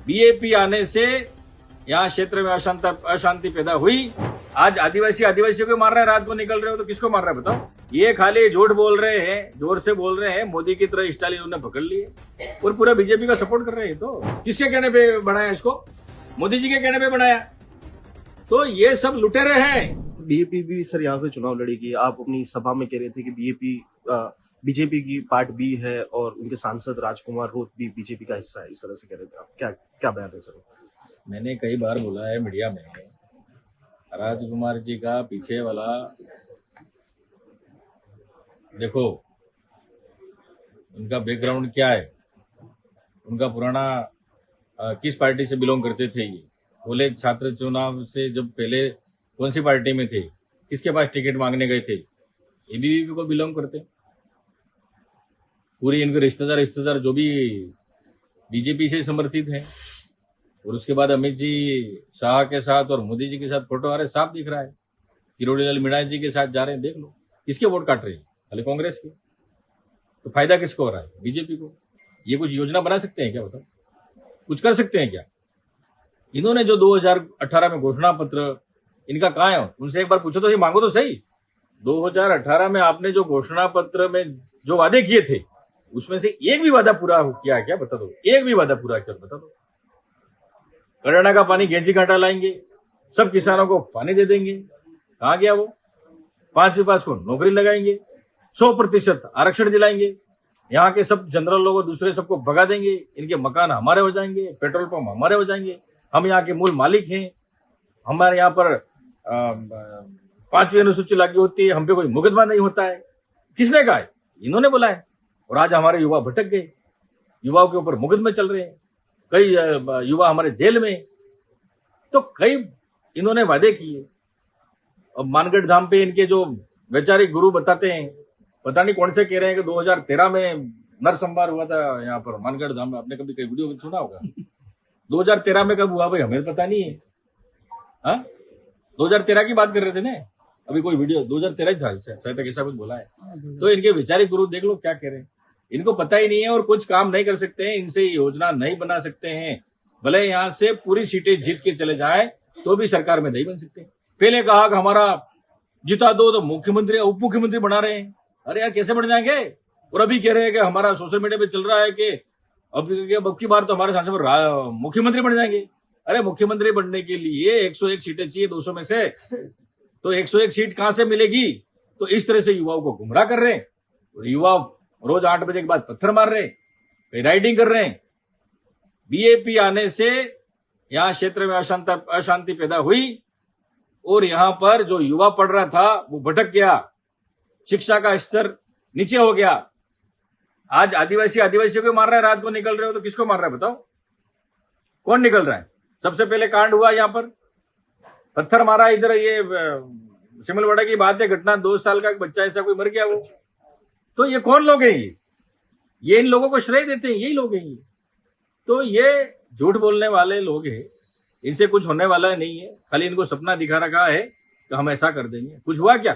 BAP आने से यहाँ क्षेत्र में अशांति पैदा हुई। आज आदिवासियों को मार रहे हैं, रात को निकल रहे हो तो किसको मार रहा है बताओ? ये खाली झूठ बोल रहे हैं, जोर से बोल रहे हैं, मोदी की तरह स्टालिन उन्हें पकड़ लिए और पूरा बीजेपी का सपोर्ट कर रहे हैं। तो किसके कहने पे बनाया इसको? मोदी जी के कहने पे बनाया। तो ये सब लुटेरे हैं। बीएपी भी सर यहाँ पे चुनाव लड़ेगी। आप अपनी सभा में कह रहे थे कि बीजेपी की पार्ट बी है और उनके सांसद राजकुमार रोत भी बीजेपी का हिस्सा है, इस तरह से कह रहे थे आप। क्या बयान है सर? मैंने कई बार बोला है मीडिया में, राजकुमार जी का पीछे वाला देखो, उनका बैकग्राउंड क्या है, उनका पुराना किस पार्टी से बिलोंग करते थे, ये कॉलेज छात्र चुनाव से जब पहले कौन सी पार्टी में थे, किसके पास टिकट मांगने गए थे, एबीवीपी को बिलोंग करते। पूरी इनके रिश्तेदार जो भी बीजेपी से समर्थित हैं। और उसके बाद अमित जी शाह के साथ और मोदी जी के साथ फोटो आ रहे, साफ दिख रहा है। किरोड़ी लाल मीणा जी के साथ जा रहे हैं, देख लो। किसके वोट काट रहे हैं? खाली कांग्रेस के। तो फायदा किसको हो रहा है? बीजेपी को। ये कुछ योजना बना सकते हैं क्या बताओ? कुछ कर सकते हैं क्या? इन्होंने जो 2018 में घोषणा पत्र इनका कहाँ है? उनसे एक बार पूछो तो, ये मांगो तो सही। 2018 में आपने जो घोषणा पत्र में जो वादे किए थे, उसमें से एक भी वादा पूरा किया क्या? बता दो। एक भी वादा पूरा किया बता दो। करना का पानी गेंजी घाटा लाएंगे, सब किसानों को पानी दे देंगे। कहां गया वो? 5वीं पास को नौकरी लगाएंगे, 100% आरक्षण दिलाएंगे, यहाँ के सब जनरल लोगों दूसरे सबको भगा देंगे, इनके मकान हमारे हो जाएंगे, पेट्रोल पंप हमारे हो जाएंगे, हम यहाँ के मूल मालिक हैं, हमारे यहाँ पर 5वीं अनुसूची लागू होती है, हम पे कोई मुकदमा नहीं होता है। किसने कहा है? इन्होंने बोला है। और आज हमारे युवा भटक गए, युवाओं के ऊपर मुकदमे चल रहे हैं, कई युवा हमारे जेल में। तो कई इन्होंने वादे किए। अब मानगढ़ धाम पे इनके जो वैचारिक गुरु बताते हैं, पता नहीं कौन से कह रहे हैं कि 2013 में नरसंहार हुआ था यहाँ पर मानगढ़ धाम में। आपने कभी कई वीडियो सुना होगा? 2013 में कब हुआ भाई? हमें पता नहीं है। हाँ, 2013 की बात कर रहे थे ना, अभी कोई वीडियो 2013 था, शायद तक ऐसा कुछ बोला है। तो इनके वैचारिक गुरु देख लो क्या कह रहे हैं। इनको पता ही नहीं है और कुछ काम नहीं कर सकते हैं, इनसे योजना नहीं बना सकते हैं। भले यहाँ से पूरी सीटें जीत के चले जाए तो भी सरकार में नहीं बन सकते। पहले कहा कि हमारा जिता दो तो मुख्यमंत्री उप मुख्यमंत्री बना रहे हैं। अरे यार कैसे बन जाएंगे? और अभी कह रहे हैं कि हमारा सोशल मीडिया पे चल रहा है कि अब की बार तो हमारे सांसद मुख्यमंत्री बन जाएंगे। अरे मुख्यमंत्री बनने के लिए 101 सीटें चाहिए 200 में से, तो 101 सीट कहां से मिलेगी? तो इस तरह से युवाओं को गुमराह कर रहे हैं। और युवा रोज 8 बजे के बाद पत्थर मार रहे हैं, राइडिंग कर रहे हैं। बीएपी आने से यहाँ क्षेत्र में अशांति पैदा हुई और यहाँ पर जो युवा पढ़ रहा था वो भटक गया, शिक्षा का स्तर नीचे हो गया। आज आदिवासियों को मार रहा है, रात को निकल रहे हो तो किसको मार रहा है बताओ? कौन निकल रहा है? सबसे पहले कांड हुआ यहाँ पर, पत्थर मारा इधर। ये सिमलवाड़ा की बात है, घटना 2 साल का बच्चा ऐसा कोई मर गया वो। तो ये कौन लोग हैं? ये इन लोगों को श्रेय देते हैं, यही लोग हैं ये। तो ये झूठ बोलने वाले लोग हैं, इनसे कुछ होने वाला नहीं है। खाली इनको सपना दिखा रखा है कि हम ऐसा कर देंगे। कुछ हुआ क्या?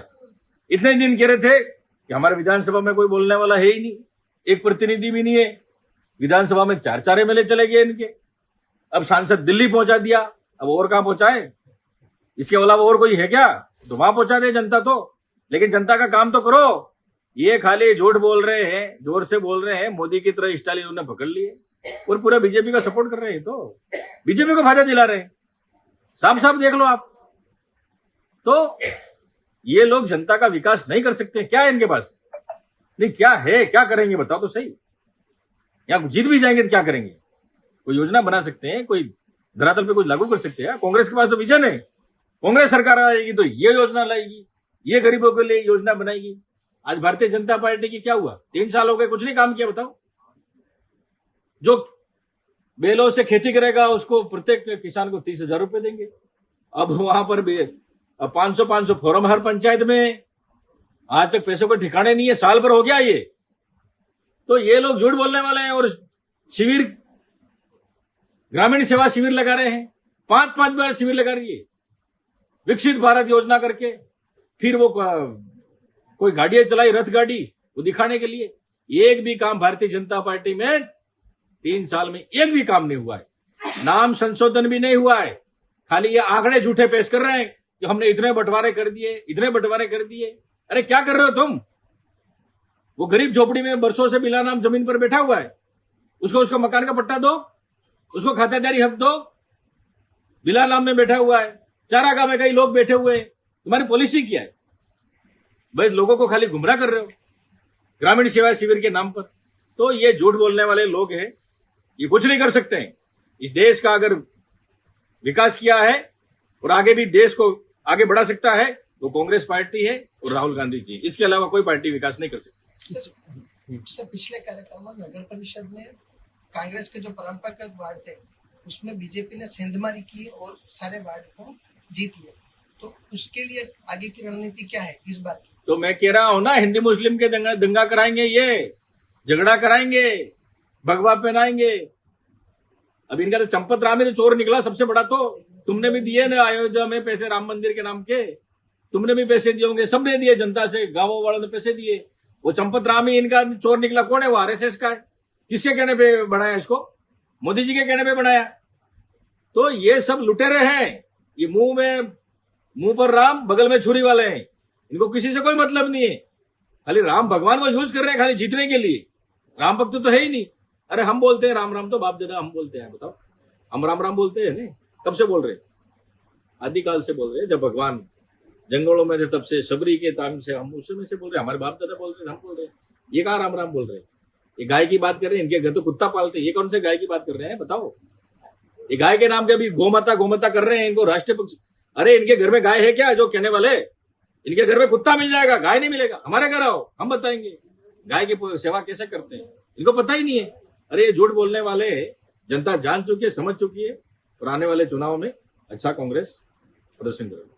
इतने दिन कह रहे थे कि हमारे विधानसभा में कोई बोलने वाला है ही नहीं, एक प्रतिनिधि भी नहीं है। विधानसभा में 4 एमएलए चले गए इनके। अब सांसद दिल्ली पहुंचा दिया, अब और कहां पहुंचाए? इसके अलावा और कोई है क्या? तो वहां पहुंचा दे जनता तो, लेकिन जनता का काम तो करो। ये खाली झूठ बोल रहे हैं, जोर से बोल रहे हैं, मोदी की तरह स्टालिन उन्हें पकड़ लिए और पूरा बीजेपी का सपोर्ट कर रहे हैं। तो बीजेपी को फायदा दिला रहे हैं, साफ साफ देख लो आप। तो ये लोग जनता का विकास नहीं कर सकते। क्या है इनके पास? नहीं, क्या है? क्या करेंगे बताओ तो सही। या जीत भी जाएंगे तो क्या करेंगे? कोई योजना बना सकते हैं? कोई धरातल पे कुछ लागू कर सकते हैं? कांग्रेस के पास तो विजन है, कांग्रेस सरकार आएगी तो ये योजना लाएगी, ये गरीबों के लिए योजना बनाएगी। आज भारतीय जनता पार्टी की क्या हुआ? 3 साल हो गए, कुछ नहीं काम किया बताओ। जो बैलों से खेती करेगा उसको प्रत्येक किसान को 30,000 रुपए देंगे। अब वहां पर 500 फॉर्म हर पंचायत में, आज तक पैसों के ठिकाने नहीं है, साल भर हो गया ये। तो ये लोग झूठ बोलने वाले हैं और शिविर, ग्रामीण सेवा शिविर लगा रहे हैं। 5-5 बार शिविर लगा रही है, विकसित भारत योजना करके। फिर वो कोई गाड़ियां चलाई, रथ गाड़ी, वो दिखाने के लिए। एक भी काम भारतीय जनता पार्टी में 3 साल में एक भी काम नहीं हुआ है। नाम संशोधन भी नहीं हुआ है, खाली ये आंकड़े झूठे पेश कर रहे हैं कि हमने इतने बंटवारे कर दिए, इतने बंटवारे कर दिए। अरे क्या कर रहे हो तुम? वो गरीब झोपड़ी में बरसों से बिला नाम जमीन पर बैठा हुआ है, उसको मकान का पट्टा दो, उसको खातेदारी हक दो। बिला नाम में बैठा हुआ है, चारागाह में कई लोग बैठे हुए हैं। तुम्हारी पॉलिसी क्या है भाई? लोगों को खाली गुमराह कर रहे हो ग्रामीण सेवा शिविर के नाम पर। तो ये झूठ बोलने वाले लोग हैं, ये कुछ नहीं कर सकते हैं। इस देश का अगर विकास किया है और आगे भी देश को आगे बढ़ा सकता है तो कांग्रेस पार्टी है और राहुल गांधी जी, इसके अलावा कोई पार्टी विकास नहीं कर सकती। सर पिछले कार्यक्रम में नगर परिषद में कांग्रेस के जो परंपरागत वार्ड थे उसमें बीजेपी ने सेंधमारी की और सारे वार्ड को जीत लिया, तो उसके लिए आगे की रणनीति क्या है इस बार की? तो मैं कह रहा हूं ना, हिंदी मुस्लिम के दंगा कराएंगे, ये झगड़ा कराएंगे, भगवा पहनाएंगे। अब इनका तो चंपत राम ही तो चोर निकला सबसे बड़ा। तो तुमने भी दिए ना अयोध्या में पैसे राम मंदिर के नाम के, तुमने भी पैसे दिए होंगे, सबने दिए, जनता से, गांवों वालों ने पैसे दिए। वो चंपत राम ही इनका चोर निकला। कौन है वो? आरएसएस का है। किसके कहने पे बनाया इसको? मोदी जी के कहने पे बनाया। तो ये सब लुटेरे हैं, ये मुंह पर राम बगल में छुरी वाले हैं। इनको किसी से कोई मतलब नहीं है, खाली राम भगवान को यूज कर रहे हैं खाली जीतने के लिए। राम भक्त तो है ही नहीं। अरे हम बोलते हैं राम राम, तो बाप दादा हम बोलते हैं, बताओ हम राम राम बोलते हैं नहीं? कब से बोल रहे? आदिकाल से बोल रहे हैं, जब भगवान जंगलों में थे तब से, सबरी के टाइम से हम उस समय से बोल रहे हैं। हमारे बाप दादा बोल रहे हैं, हम बोल रहे हैं। ये कहा राम राम बोल रहे हैं? ये गाय की बात कर रहे हैं, इनके घर तो कुत्ता पालते हैं, ये कौन से गाय की बात कर रहे हैं बताओ? ये गाय के नाम के अभी गोमाता कर रहे हैं, इनको राष्ट्रीय पक्षी। अरे इनके घर में गाय है क्या जो कहने वाले? इनके घर में कुत्ता मिल जाएगा, गाय नहीं मिलेगा। हमारे घर आओ, हम बताएंगे गाय की सेवा कैसे करते हैं। इनको पता ही नहीं है। अरे ये झूठ बोलने वाले जनता जान चुकी है, समझ चुकी है, और आने वाले चुनाव में अच्छा कांग्रेस प्रदर्शन करेगी।